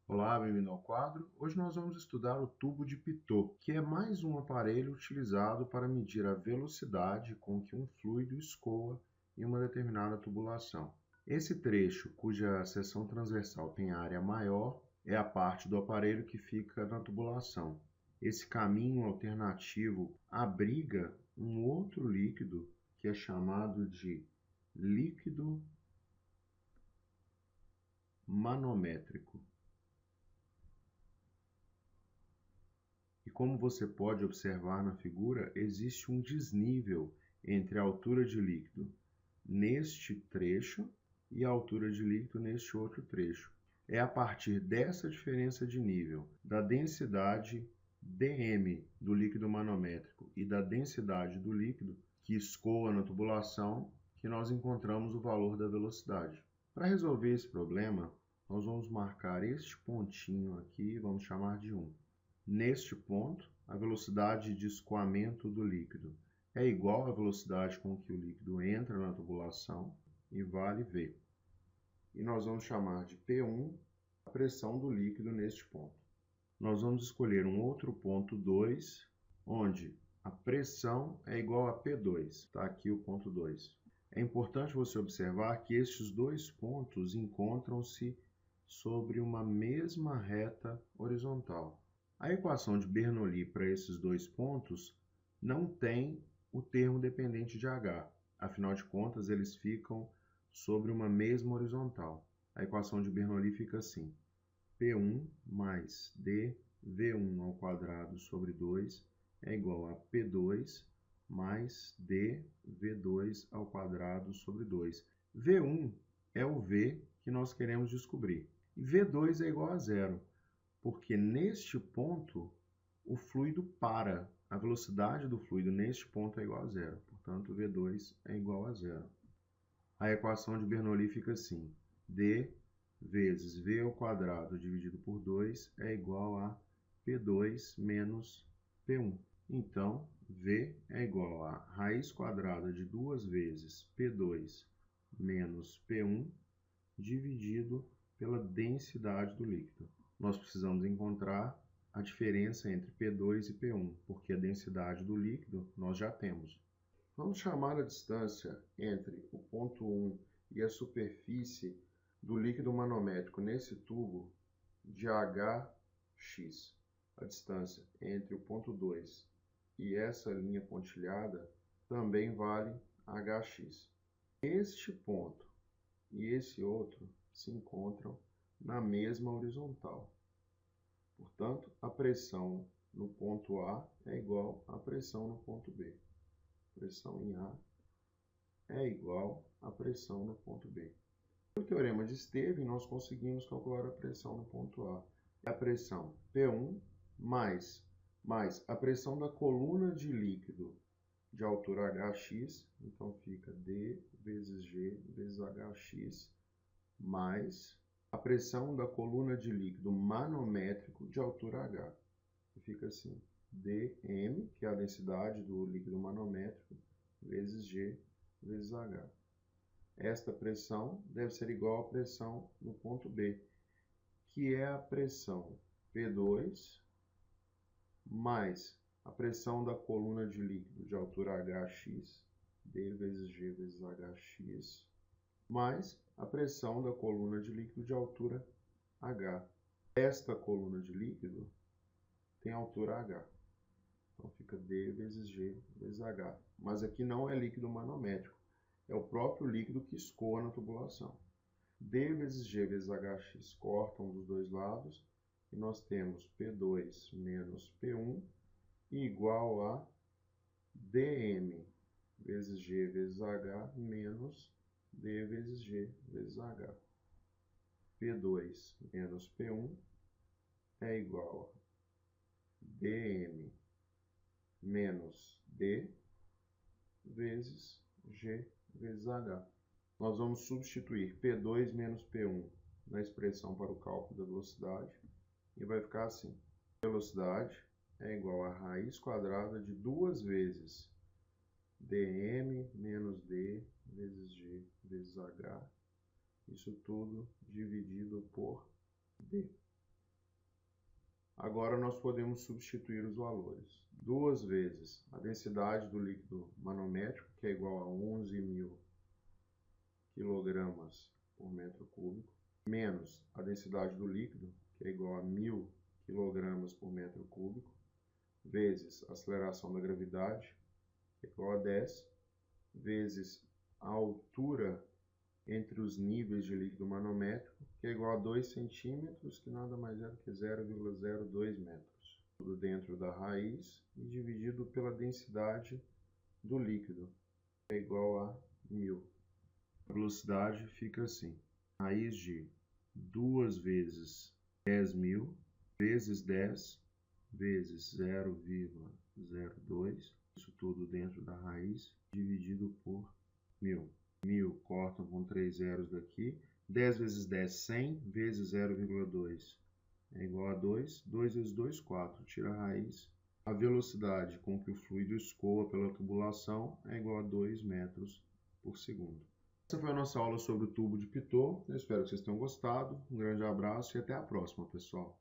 Olá, bem-vindo ao quadro. Hoje nós vamos estudar o tubo de Pitot, que é mais um aparelho utilizado para medir a velocidade com que um fluido escoa em uma determinada tubulação. Esse trecho, cuja seção transversal tem área maior, é a parte do aparelho que fica na tubulação. Esse caminho alternativo abriga um outro líquido que é chamado de líquido manométrico. E como você pode observar na figura, existe um desnível entre a altura de líquido neste trecho e a altura de líquido neste outro trecho. É a partir dessa diferença de nível, da densidade dm do líquido manométrico e da densidade do líquido que escoa na tubulação, que nós encontramos o valor da velocidade. Para resolver esse problema, nós vamos marcar este pontinho aqui, vamos chamar de 1. Neste ponto, a velocidade de escoamento do líquido é igual à velocidade com que o líquido entra na tubulação e vale V. E nós vamos chamar de P1 a pressão do líquido neste ponto. Nós vamos escolher um outro ponto 2, onde a pressão é igual a P2. Está aqui o ponto 2. É importante você observar que estes dois pontos encontram-se sobre uma mesma reta horizontal. A equação de Bernoulli para esses dois pontos não tem o termo dependente de H. Afinal de contas, eles ficam sobre uma mesma horizontal. A equação de Bernoulli fica assim: P1 mais dV1 ao quadrado sobre 2 é igual a P2 mais dV2 ao quadrado sobre 2. V1 é o V que nós queremos descobrir. E V2 é igual a zero, porque neste ponto o fluido para. A velocidade do fluido neste ponto é igual a zero. Portanto, V2 é igual a zero. A equação de Bernoulli fica assim: D vezes V ao quadrado dividido por 2 é igual a P2 menos P1. Então, V é igual a raiz quadrada de 2 vezes P2 menos P1 dividido pela densidade do líquido. Nós precisamos encontrar a diferença entre P2 e P1, porque a densidade do líquido nós já temos. Vamos chamar a distância entre o ponto 1 e a superfície do líquido manométrico nesse tubo de hx. A distância entre o ponto 2 e essa linha pontilhada também vale hx. Este ponto e esse outro se encontram na mesma horizontal. Portanto, a pressão no ponto A é igual à pressão no ponto B. Pressão em A é igual à pressão no ponto B. No teorema de Stevens, nós conseguimos calcular a pressão no ponto A. É a pressão P1 mais a pressão da coluna de líquido de altura hx, então fica D vezes G vezes hx, mais a pressão da coluna de líquido manométrico de altura H. E fica assim: dm, que é a densidade do líquido manométrico, vezes G vezes H. Esta pressão deve ser igual à pressão no ponto B, que é a pressão P2 mais a pressão da coluna de líquido de altura hx, D vezes G vezes hx, mais a pressão da coluna de líquido de altura h. Esta coluna de líquido tem altura h. Então fica D vezes G vezes h. Mas aqui não é líquido manométrico, é o próprio líquido que escoa na tubulação. D vezes G vezes hx cortam dos dois lados e nós temos P2 menos P1 igual a dm vezes G vezes H menos D vezes G vezes H. P2 menos P1 é igual a dm menos D vezes G vezes H. Nós vamos substituir P2 menos P1 na expressão para o cálculo da velocidade e vai ficar assim: velocidade é igual a raiz quadrada de 2 vezes dm menos D vezes G vezes H, isso tudo dividido por D. Agora nós podemos substituir os valores. 2 vezes a densidade do líquido manométrico, que é igual a 11.000 kg por metro cúbico, menos a densidade do líquido, que é igual a 1.000 kg por metro cúbico, vezes a aceleração da gravidade, que é igual a 10, vezes a altura entre os níveis de líquido manométrico, que é igual a 2 centímetros, que nada mais é do que 0,02 metros. Tudo dentro da raiz e dividido pela densidade do líquido, que é igual a 1.000. A velocidade fica assim: raiz de 2 vezes 10.000 vezes 10 vezes 0,02, isso tudo dentro da raiz, dividido por 1.000. 1.000 cortam com 3 zeros daqui. 10 vezes 10, 100 vezes 0,2 é igual a 2. 2 vezes 2, 4. Tira a raiz. A velocidade com que o fluido escoa pela tubulação é igual a 2 metros por segundo. Essa foi a nossa aula sobre o tubo de Pitot. Eu espero que vocês tenham gostado. Um grande abraço e até a próxima, pessoal.